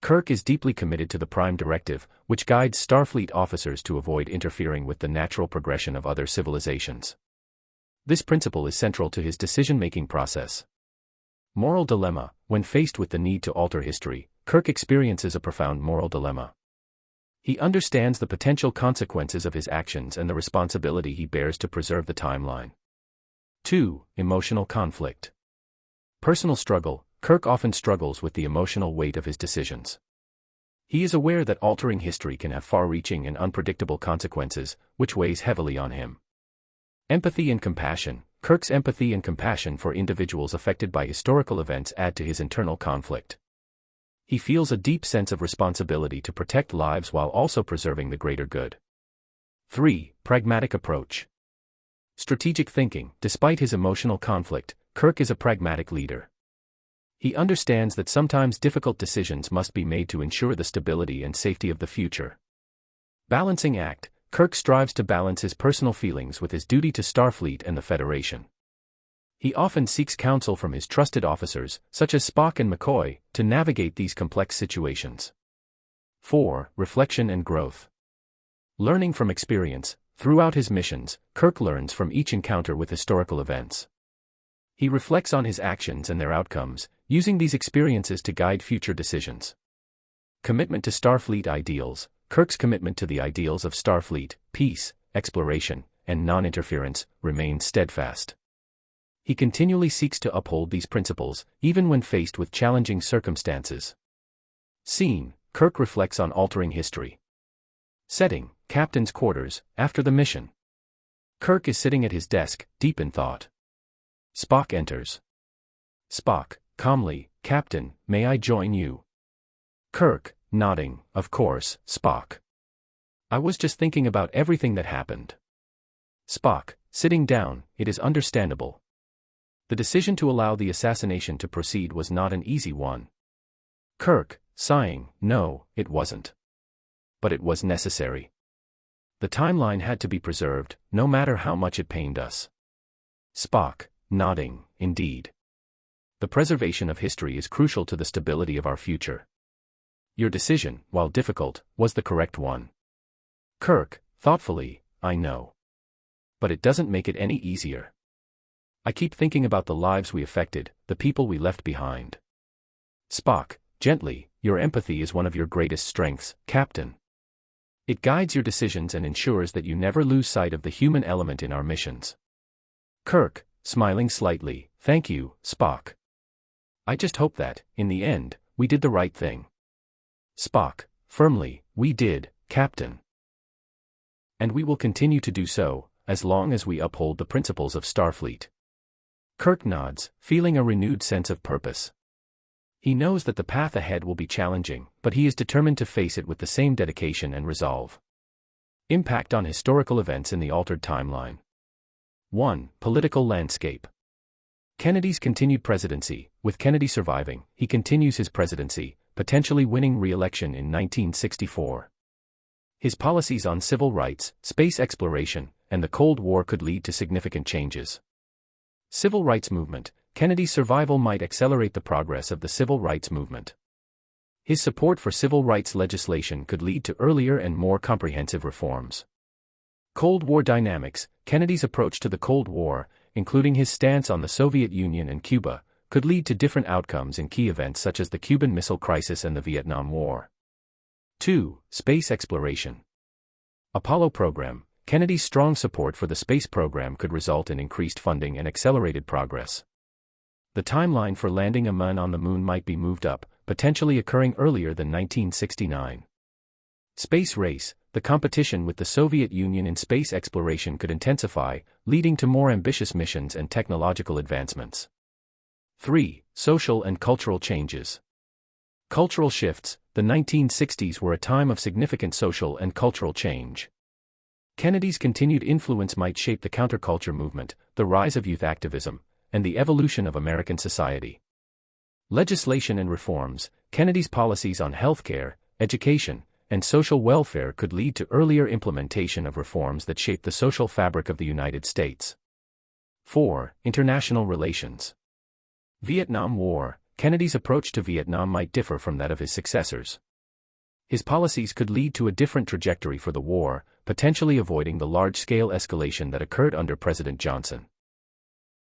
Kirk is deeply committed to the Prime Directive, which guides Starfleet officers to avoid interfering with the natural progression of other civilizations. This principle is central to his decision-making process. Moral dilemma. When faced with the need to alter history, Kirk experiences a profound moral dilemma. He understands the potential consequences of his actions and the responsibility he bears to preserve the timeline. 2. Emotional conflict. Personal struggle. Kirk often struggles with the emotional weight of his decisions. He is aware that altering history can have far-reaching and unpredictable consequences, which weighs heavily on him. Empathy and compassion. Kirk's empathy and compassion for individuals affected by historical events add to his internal conflict. He feels a deep sense of responsibility to protect lives while also preserving the greater good. 3. Pragmatic approach. Strategic thinking. Despite his emotional conflict, Kirk is a pragmatic leader. He understands that sometimes difficult decisions must be made to ensure the stability and safety of the future. Balancing act. Kirk strives to balance his personal feelings with his duty to Starfleet and the Federation. He often seeks counsel from his trusted officers, such as Spock and McCoy, to navigate these complex situations. 4. Reflection and growth. Learning from experience. Throughout his missions, Kirk learns from each encounter with historical events. He reflects on his actions and their outcomes, using these experiences to guide future decisions. Commitment to Starfleet ideals. Kirk's commitment to the ideals of Starfleet, peace, exploration, and non-interference, remains steadfast. He continually seeks to uphold these principles, even when faced with challenging circumstances. Scene. Kirk reflects on altering history. Setting. Captain's quarters, after the mission. Kirk is sitting at his desk, deep in thought. Spock enters. Spock, calmly, Captain, may I join you? Kirk, nodding, of course, Spock. I was just thinking about everything that happened. Spock, sitting down, it is understandable. The decision to allow the assassination to proceed was not an easy one. Kirk, sighing, no, it wasn't. But it was necessary. The timeline had to be preserved, no matter how much it pained us. Spock, nodding, indeed. The preservation of history is crucial to the stability of our future. Your decision, while difficult, was the correct one. Kirk, thoughtfully, I know. But it doesn't make it any easier. I keep thinking about the lives we affected, the people we left behind. Spock, gently, your empathy is one of your greatest strengths, Captain. It guides your decisions and ensures that you never lose sight of the human element in our missions. Kirk, smiling slightly, thank you, Spock. I just hope that, in the end, we did the right thing. Spock, firmly, we did, Captain. And we will continue to do so, as long as we uphold the principles of Starfleet. Kirk nods, feeling a renewed sense of purpose. He knows that the path ahead will be challenging, but he is determined to face it with the same dedication and resolve. Impact on historical events in the altered timeline. 1. Political landscape. Kennedy's continued presidency. With Kennedy surviving, he continues his presidency, potentially winning re-election in 1964. His policies on civil rights, space exploration, and the Cold War could lead to significant changes. Civil rights movement. Kennedy's survival might accelerate the progress of the civil rights movement. His support for civil rights legislation could lead to earlier and more comprehensive reforms. Cold War dynamics. Kennedy's approach to the Cold War, including his stance on the Soviet Union and Cuba, could lead to different outcomes in key events such as the Cuban Missile Crisis and the Vietnam War. 2. Space exploration. Apollo program. Kennedy's strong support for the space program could result in increased funding and accelerated progress. The timeline for landing a man on the moon might be moved up, potentially occurring earlier than 1969. Space race. The competition with the Soviet Union in space exploration could intensify, leading to more ambitious missions and technological advancements. 3. Social and cultural changes. Cultural shifts. The 1960s were a time of significant social and cultural change. Kennedy's continued influence might shape the counterculture movement, the rise of youth activism, and the evolution of American society. Legislation and reforms. Kennedy's policies on healthcare, education, and social welfare could lead to earlier implementation of reforms that shape the social fabric of the United States. 4. International relations. Vietnam War. Kennedy's approach to Vietnam might differ from that of his successors. His policies could lead to a different trajectory for the war, potentially avoiding the large-scale escalation that occurred under President Johnson.